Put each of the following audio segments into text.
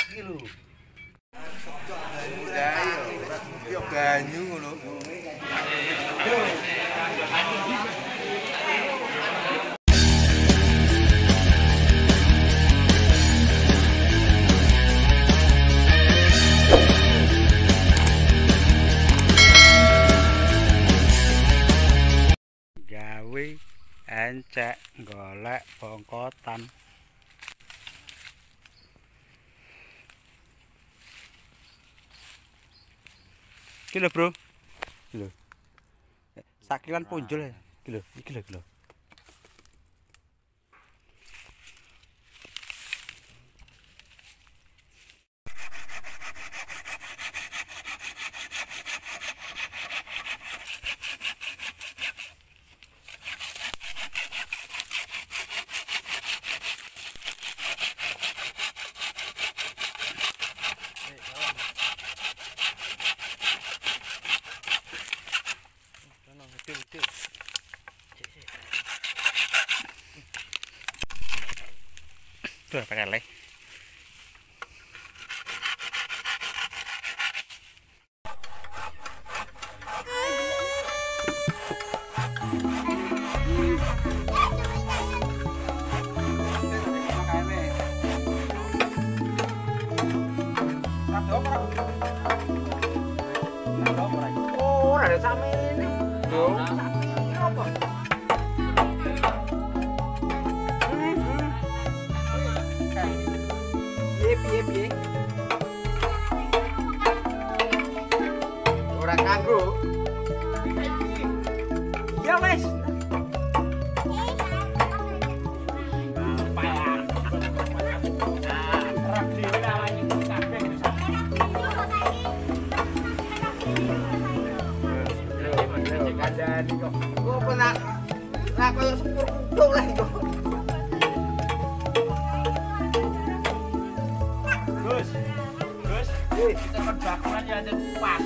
kilo. Yo banyu ngono. Gawe encek golek bongkotan. Kilo bro, kilo. Sakilan punjul ya, kilo, kilo. Tuh pakai leh. Oh, ada sama ini. Piye. Ora kanggo. Ya wes. Kandhani kok. Kok penak. Lah koyo sepur kutuk lah iku. Gus. Kita berbakuan aja pas.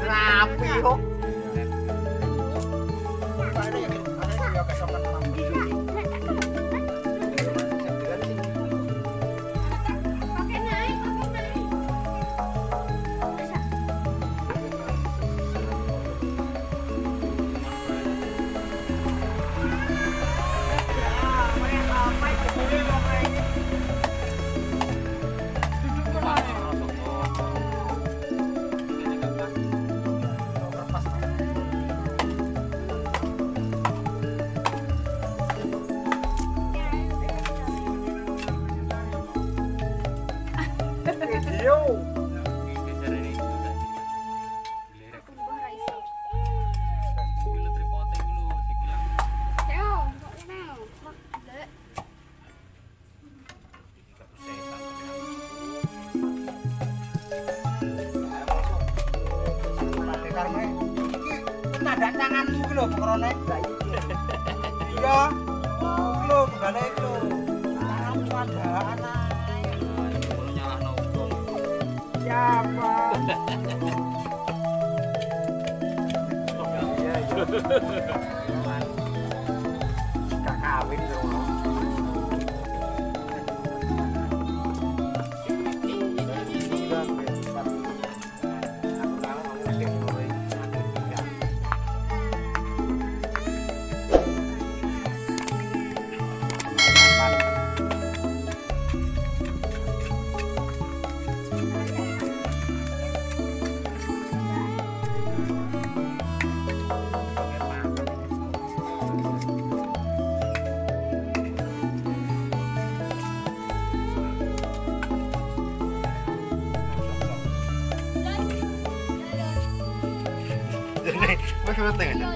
Rapi kok. Tanda tanganmu iki lho pokrone. Iya. Iki lho begane iki lho. Tanganmu tandaan ae. Ngono nyalahno wong. Siapa? Gak kawin ngono. Wes penting aja.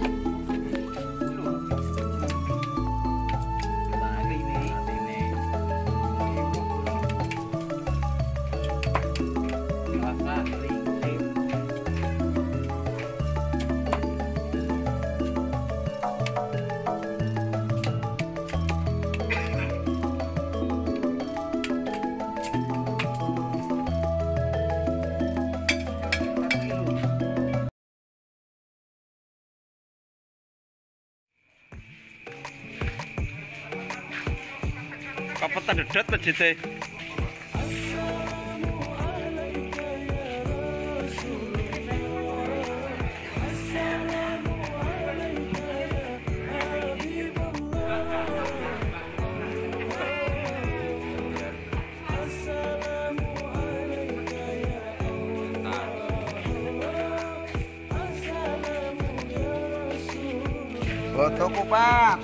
Kapetan dedet pejite. Fotoku, Pak.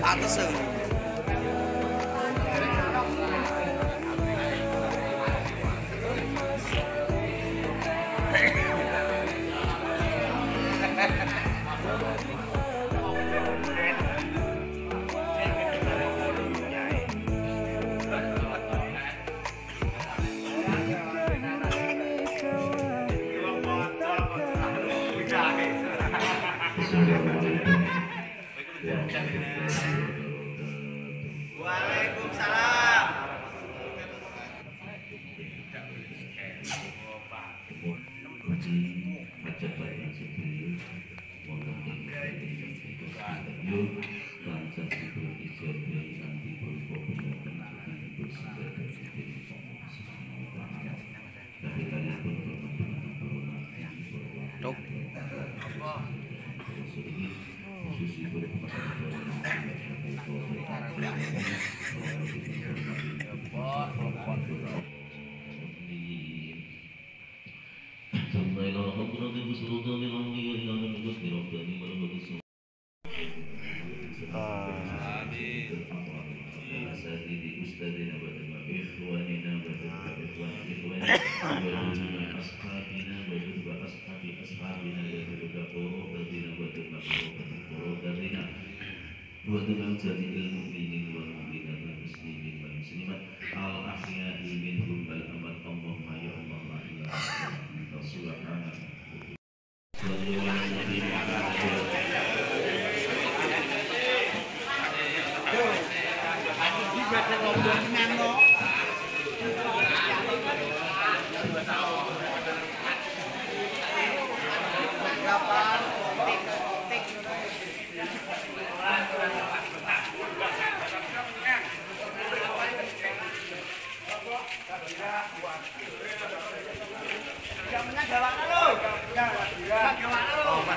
Pantes ya. Waalaikumsalam.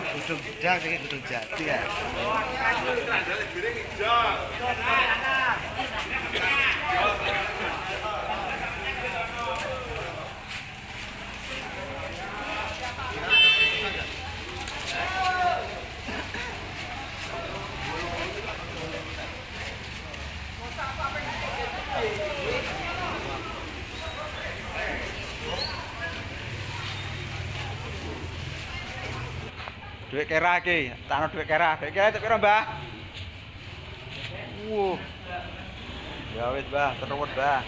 Gedung Jedang sing gedung Jati ya. Duit kera iki, tak ono duit kera. Duit kera tak piro, Mbah? Ya wis, Mbah, terus, Mbah.